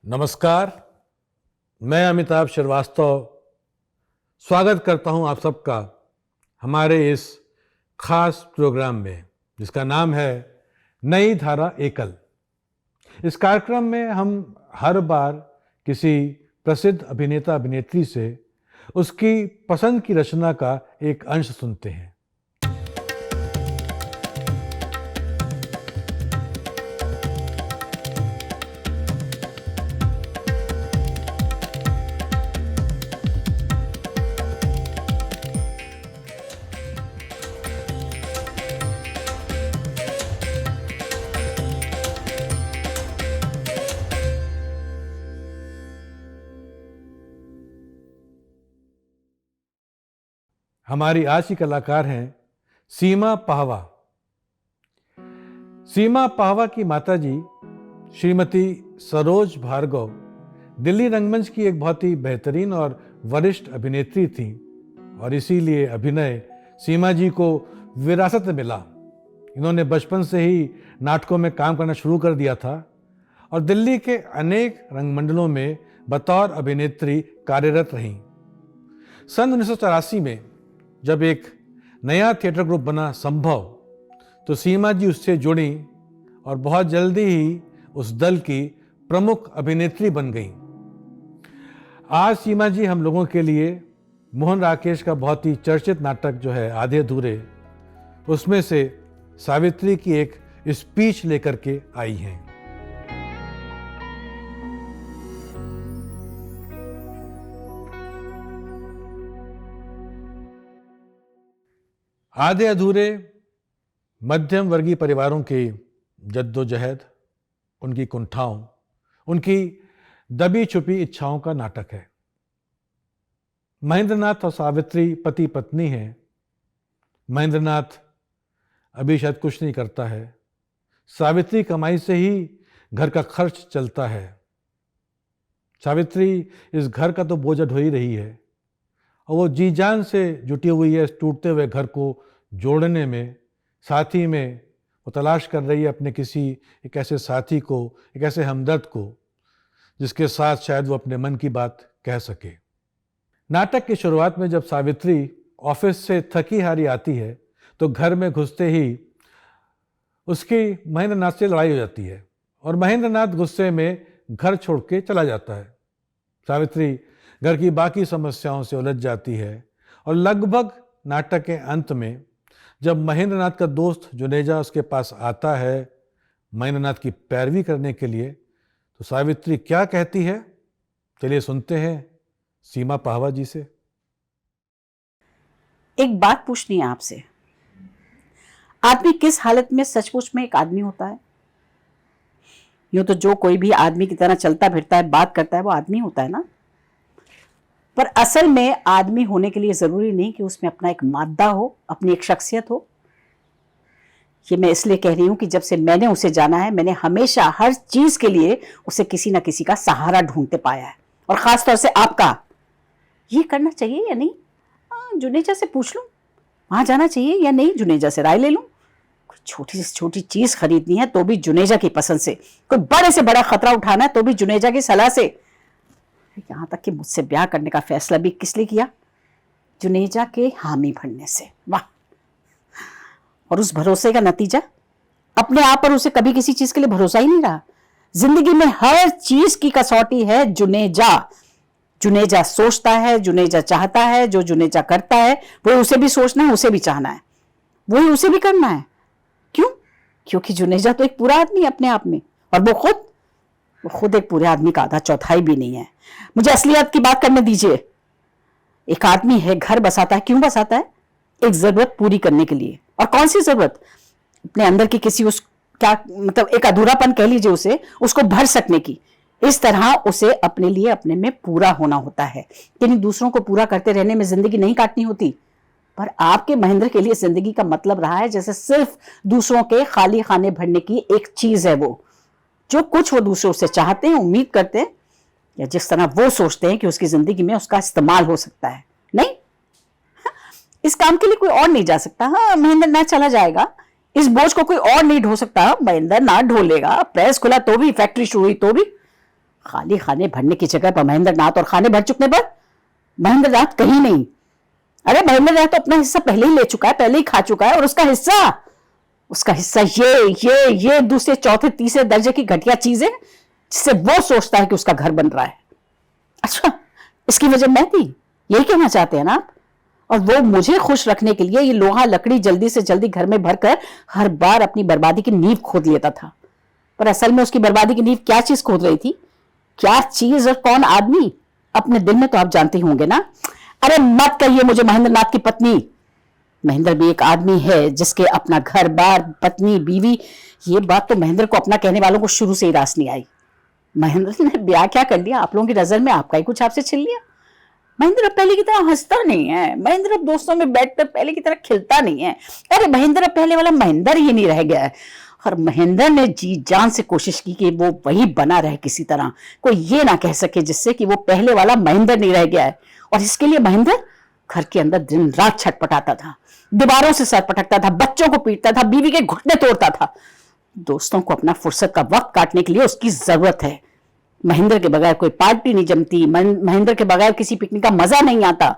नमस्कार। मैं अमिताभ श्रीवास्तव स्वागत करता हूं आप सबका हमारे इस खास प्रोग्राम में, जिसका नाम है नई धारा एकल। इस कार्यक्रम में हम हर बार किसी प्रसिद्ध अभिनेता अभिनेत्री से उसकी पसंद की रचना का एक अंश सुनते हैं। हमारी आज की कलाकार हैं सीमा पाहवा। सीमा पाहवा की माताजी श्रीमती सरोज भार्गव दिल्ली रंगमंच की एक बहुत ही बेहतरीन और वरिष्ठ अभिनेत्री थीं और इसीलिए अभिनय सीमा जी को विरासत में मिला। इन्होंने बचपन से ही नाटकों में काम करना शुरू कर दिया था और दिल्ली के अनेक रंगमंडलों में बतौर अभिनेत्री कार्यरत रहीं। सन 1984 में जब एक नया थिएटर ग्रुप बना संभव, तो सीमा जी उससे जुड़ी और बहुत जल्दी ही उस दल की प्रमुख अभिनेत्री बन गईं। आज सीमा जी हम लोगों के लिए मोहन राकेश का बहुत ही चर्चित नाटक जो है आधे अधूरे, उसमें से सावित्री की एक स्पीच लेकर के आई हैं। आधे अधूरे मध्यम वर्गीय परिवारों की जद्दोजहद, उनकी कुंठाओं, उनकी दबी छुपी इच्छाओं का नाटक है। महेंद्रनाथ और सावित्री पति पत्नी हैं। महेंद्रनाथ अभी शायद कुछ नहीं करता है। सावित्री कमाई से ही घर का खर्च चलता है। सावित्री इस घर का तो बोझ ढो ही रही है और वो जी जान से जुटी हुई है इस टूटते हुए घर को जोड़ने में। साथ ही में वो तलाश कर रही है अपने किसी एक ऐसे साथी को, एक ऐसे हमदर्द को, जिसके साथ शायद वो अपने मन की बात कह सके। नाटक की शुरुआत में जब सावित्री ऑफिस से थकी हारी आती है तो घर में घुसते ही उसकी महेंद्रनाथ से लड़ाई हो जाती है और महेंद्रनाथ गुस्से में घर छोड़ के चला जाता है। सावित्री घर की बाकी समस्याओं से उलझ जाती है और लगभग नाटक के अंत में जब महेंद्रनाथ का दोस्त जुनेजा उसके पास आता है महेंद्रनाथ की पैरवी करने के लिए, तो सावित्री क्या कहती है, चलिए सुनते हैं सीमा पाहवा जी से। एक बात पूछनी है आपसे, आदमी किस हालत में सचमुच में एक आदमी होता है? यूं तो जो कोई भी आदमी की तरह चलता फिरता है, बात करता है, वो आदमी होता है ना। पर असल में आदमी होने के लिए जरूरी नहीं कि उसमें अपना एक मादा हो, अपनी एक शख्सियत हो। ये मैं इसलिए कह रही हूं कि जब से मैंने उसे जाना है, मैंने हमेशा हर चीज के लिए उसे किसी ना किसी का सहारा ढूंढते पाया है, और खासतौर से आपका। ये करना चाहिए या नहीं, जुनेजा से पूछ लूं, वहां जाना चाहिए या नहीं, जुनेजा से राय ले लूं। कोई छोटी से छोटी चीज खरीदनी है तो भी जुनेजा की पसंद से, कोई बड़े से बड़ा खतरा उठाना है तो भी जुनेजा की सलाह से। यहां तक कि मुझसे ब्याह करने का फैसला भी किस लिए किया? जुनेजा के हामी भरने से। वाह! और उस भरोसे का नतीजा, अपने आप पर उसे कभी किसी चीज के लिए भरोसा ही नहीं रहा। जिंदगी में हर चीज की कसौटी है जुनेजा। जुनेजा सोचता है, जुनेजा चाहता है, जो जुनेजा करता है वो उसे भी सोचना है, उसे भी चाहना है, वही उसे भी करना है। क्यों? क्योंकि जुनेजा तो एक पूरा आदमी है अपने आप में, और वो खुद एक पूरे आदमी का आधा चौथाई भी नहीं है। मुझे असलियत की बात करने दीजिए। एक आदमी है, घर बसाता है, क्यों बसाता है? एक जरूरत पूरी करने के लिए। और कौन सी जरूरत? अपने अंदर की किसी उस क्या मतलब एक अधूरापन कह लीजिए उसे, उसको भर सकने की। इस तरह उसे अपने लिए अपने में पूरा होना होता है। यानी दूसरों को पूरा करते रहने में जिंदगी नहीं काटनी होती। पर आपके महेंद्र के लिए जिंदगी का मतलब रहा है जैसे सिर्फ दूसरों के खाली खाने भरने की एक चीज है वो। जो कुछ वो दूसरों से चाहते हैं, उम्मीद करते हैं, या जिस तरह वो सोचते हैं कि उसकी जिंदगी में उसका इस्तेमाल हो सकता है। नहीं, इस काम के लिए कोई और नहीं जा सकता। हाँ, महेंद्र नाथ चला जाएगा, इस बोझ को कोई और नहीं ढो सकता। महेंद्र नाथ ढो लेगा। प्रेस खुला तो भी, फैक्ट्री शुरू हुई तो भी। खाली खाने भरने की जगह पर महेंद्र नाथ और खाने भर चुकने पर महेंद्र नाथ कहीं नहीं। अरे महेंद्र नाथ तो अपना हिस्सा पहले ही ले चुका है, पहले ही खा चुका है, और उसका हिस्सा ये दूसरे चौथे तीसरे दर्जे की घटिया चीज है जिससे वो सोचता है कि उसका घर बन रहा है। अच्छा, इसकी वजह मैं थी, यही कहना चाहते हैं ना आप? और वो मुझे खुश रखने के लिए ये लोहा लकड़ी जल्दी से जल्दी घर में भरकर हर बार अपनी बर्बादी की नींव खोद लेता था। पर असल में उसकी बर्बादी की नींव क्या चीज खोद रही थी, क्या चीज और कौन आदमी, अपने दिल में तो आप जानते होंगे ना। अरे मत कहिए मुझे महेंद्र नाथ की पत्नी। महेंद्र भी एक आदमी है जिसके अपना घर बार, पत्नी, बीवी। ये बात तो महेंद्र को अपना कहने वालों को शुरू से ही रास नहीं आई। महेंद्र ने ब्याह क्या कर लिया, आप लोगों की नजर में आपका ही कुछ आपसे छिल लिया। महेंद्र अब पहले की तरह हंसता नहीं है, महेंद्र अब दोस्तों में बैठकर पहले की तरह खिलता नहीं है। अरे महेंद्र अब पहले वाला महेंद्र ही नहीं रह गया है। और महेंद्र ने जी जान से कोशिश की कि वो वही बना रहे किसी तरह, कोई ये ना कह सके जिससे कि वो पहले वाला महेंद्र नहीं रह गया है। और इसके लिए महेंद्र घर के अंदर दिन रात छटपटाता था, दीवारों से सर पटकता था, बच्चों को पीटता था, बीवी के घुटने तोड़ता था। दोस्तों को अपना फुर्सत का वक्त काटने के लिए उसकी जरूरत है। महेंद्र के बगैर कोई पार्टी नहीं जमती, महेंद्र के बगैर किसी पिकनिक का मजा नहीं आता।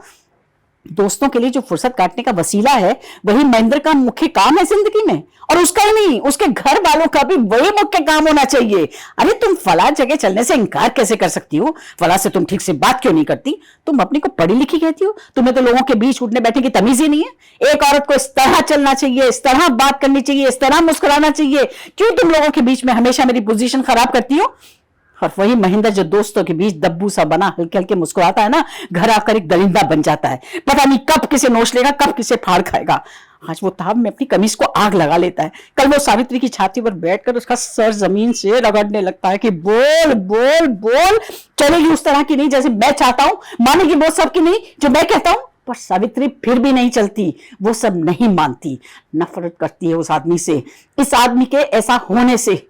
दोस्तों के लिए जो फुर्सत काटने का वसीला है वही महेंद्र का मुख्य काम है जिंदगी में, और उसका ही नहीं, उसके घर वालों का भी वही मुख्य काम होना चाहिए। अरे तुम फला जगह चलने से इनकार कैसे कर सकती हो, फला से तुम ठीक से बात क्यों नहीं करती, तुम अपने को पढ़ी लिखी कहती हो, तुम्हें तो लोगों के बीच उठने बैठने की तमीज ही नहीं है। एक औरत को इस तरह चलना चाहिए, इस तरह बात करनी चाहिए, इस तरह मुस्कुराना चाहिए, क्यों तुम लोगों के बीच में हमेशा मेरी पोजीशन खराब करती हो। और वही महेंद्र जो दोस्तों के बीच दब्बू सा बना हल्के हल्के मुस्कुराता है ना, घर आकर एक दरिंदा बन जाता है। पता नहीं कब किसे नोच लेगा, कब किसे फाड़ खाएगा। आज वो ताब में अपनी कमीज को आग लगा लेता है, कल वो सावित्री की छाती पर बैठकर उसका सर जमीन से रगड़ने लगता है कि बोल बोल बोल, चलेगी उस तरह की नहीं जैसे मैं चाहता हूं, मानेगी वो सब की नहीं जो मैं कहता हूं। पर सावित्री फिर भी नहीं चलती, वो सब नहीं मानती, नफरत करती है उस आदमी से, इस आदमी के ऐसा होने से।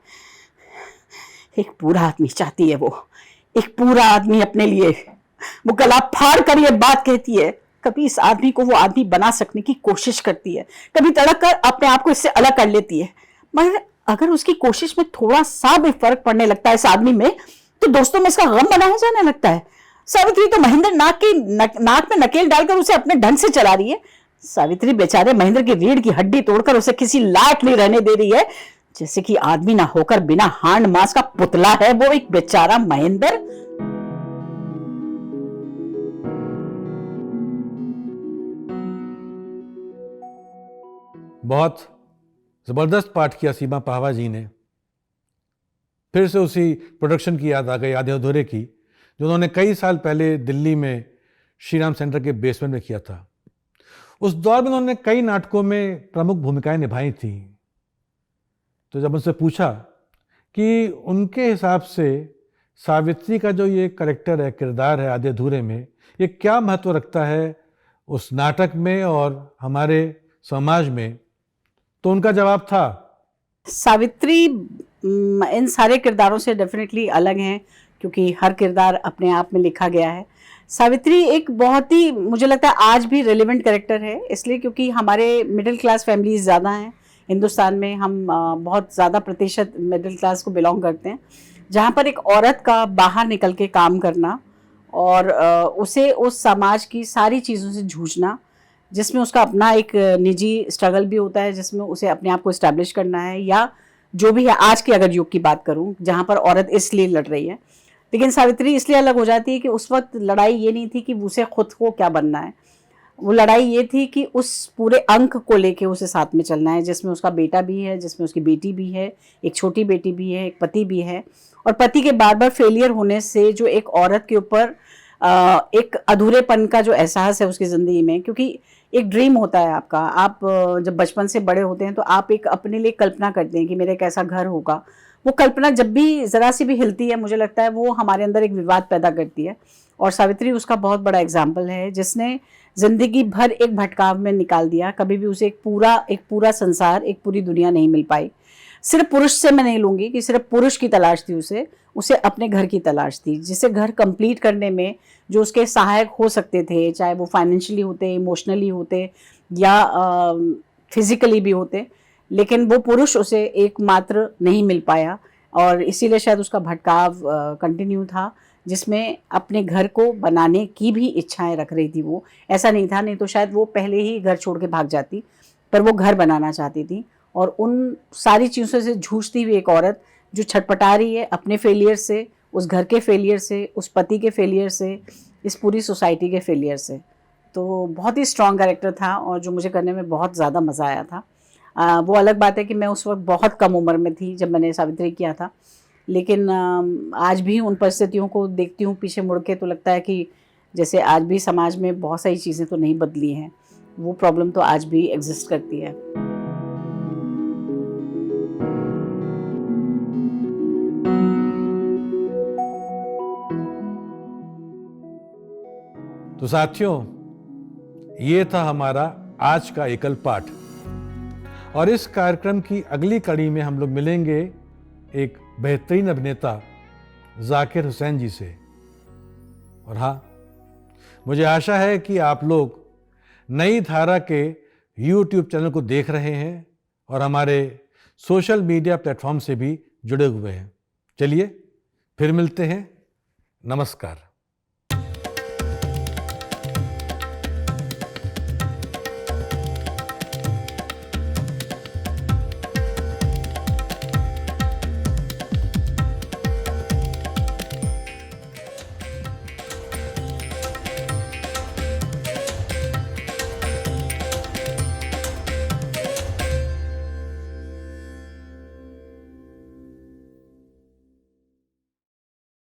एक पूरा आदमी चाहती है वो, एक पूरा आदमी अपने लिए। वो गला फाड़ कर ये बात कहती है, कभी इस आदमी को वो आदमी बना सकने की कोशिश करती है, कभी तड़क कर अपने आप को इससे अलग कर लेती है। मगर अगर उसकी कोशिश में थोड़ा सा भी फर्क पड़ने लगता है इस आदमी में, तो दोस्तों में इसका गम बनाया जाने लगता है। सावित्री तो महेंद्र नाक में नकेल डालकर उसे अपने ढंग से चला रही है। सावित्री बेचारे महेंद्र की रीढ़ की हड्डी तोड़कर उसे किसी लायक नहीं रहने दे रही है, जैसे कि आदमी ना होकर बिना हांड मांस का पुतला है वो एक बेचारा महेंद्र। बहुत जबरदस्त पाठ किया सीमा पाहवा जी ने। फिर से उसी प्रोडक्शन की याद आ गई, आधे अधूरे की, जो उन्होंने कई साल पहले दिल्ली में श्री राम सेंटर के बेसमेंट में किया था। उस दौर में उन्होंने कई नाटकों में प्रमुख भूमिकाएं निभाई थी। तो जब उनसे पूछा कि उनके हिसाब से सावित्री का जो ये कैरेक्टर है, किरदार है आधे अधूरे में, ये क्या महत्व रखता है उस नाटक में और हमारे समाज में, तो उनका जवाब था, सावित्री इन सारे किरदारों से डेफिनेटली अलग हैं, क्योंकि हर किरदार अपने आप में लिखा गया है। सावित्री एक बहुत ही, मुझे लगता है आज भी रेलिवेंट कैरेक्टर है, इसलिए क्योंकि हमारे मिडिल क्लास फैमिलीज ज़्यादा हैं हिंदुस्तान में। हम बहुत ज़्यादा प्रतिशत मिडिल क्लास को बिलोंग करते हैं, जहाँ पर एक औरत का बाहर निकल के काम करना और उसे उस समाज की सारी चीज़ों से जूझना, जिसमें उसका अपना एक निजी स्ट्रगल भी होता है, जिसमें उसे अपने आप को इस्टेब्लिश करना है, या जो भी है आज के अगर युग की बात करूं जहां पर औरत इसलिए लड़ रही है। लेकिन सावित्री इसलिए अलग हो जाती है कि उस वक्त लड़ाई ये नहीं थी कि उसे खुद को क्या बनना है, वो लड़ाई ये थी कि उस पूरे अंक को लेके उसे साथ में चलना है, जिसमें उसका बेटा भी है, जिसमें उसकी बेटी भी है, एक छोटी बेटी भी है, एक पति भी है। और पति के बार बार फेलियर होने से जो एक औरत के ऊपर एक अधूरेपन का जो एहसास है उसकी ज़िंदगी में, क्योंकि एक ड्रीम होता है आपका, आप जब बचपन से बड़े होते हैं तो आप एक अपने लिए कल्पना करते हैं कि मेरा एक ऐसा घर होगा। वो कल्पना जब भी ज़रा सी भी हिलती है, मुझे लगता है वो हमारे अंदर एक विवाद पैदा करती है। और सावित्री उसका बहुत बड़ा एग्जाम्पल है, जिसने ज़िंदगी भर एक भटकाव में निकाल दिया। कभी भी उसे एक पूरा संसार, एक पूरी दुनिया नहीं मिल पाई। सिर्फ पुरुष से मैं नहीं लूँगी कि सिर्फ पुरुष की तलाश थी उसे अपने घर की तलाश थी, जिसे घर कंप्लीट करने में जो उसके सहायक हो सकते थे, चाहे वो फाइनेंशियली होते, इमोशनली होते या फिजिकली भी होते, लेकिन वो पुरुष उसे एकमात्र नहीं मिल पाया और इसीलिए शायद उसका भटकाव कंटिन्यू था, जिसमें अपने घर को बनाने की भी इच्छाएं रख रही थी वो। ऐसा नहीं था, नहीं तो शायद वो पहले ही घर छोड़ के भाग जाती, पर वो घर बनाना चाहती थी। और उन सारी चीज़ों से जूझती हुई एक औरत जो छटपटा रही है अपने फेलियर से, उस घर के फेलियर से, उस पति के फेलियर से, इस पूरी सोसाइटी के फेलियर से। तो बहुत ही स्ट्रॉन्ग कैरेक्टर था और जो मुझे करने में बहुत ज़्यादा मज़ा आया था। वो अलग बात है कि मैं उस वक्त बहुत कम उम्र में थी जब मैंने सावित्री किया था, लेकिन आज भी उन परिस्थितियों को देखती हूँ पीछे मुड़ के तो लगता है कि जैसे आज भी समाज में बहुत सारी चीज़ें तो नहीं बदली हैं, वो प्रॉब्लम तो आज भी एग्जिस्ट करती है। तो साथियों, ये था हमारा आज का एकल पाठ। और इस कार्यक्रम की अगली कड़ी में हम लोग मिलेंगे एक बेहतरीन अभिनेता जाकिर हुसैन जी से। और हाँ, मुझे आशा है कि आप लोग नई धारा के YouTube चैनल को देख रहे हैं और हमारे सोशल मीडिया प्लेटफॉर्म से भी जुड़े हुए हैं। चलिए फिर मिलते हैं। नमस्कार।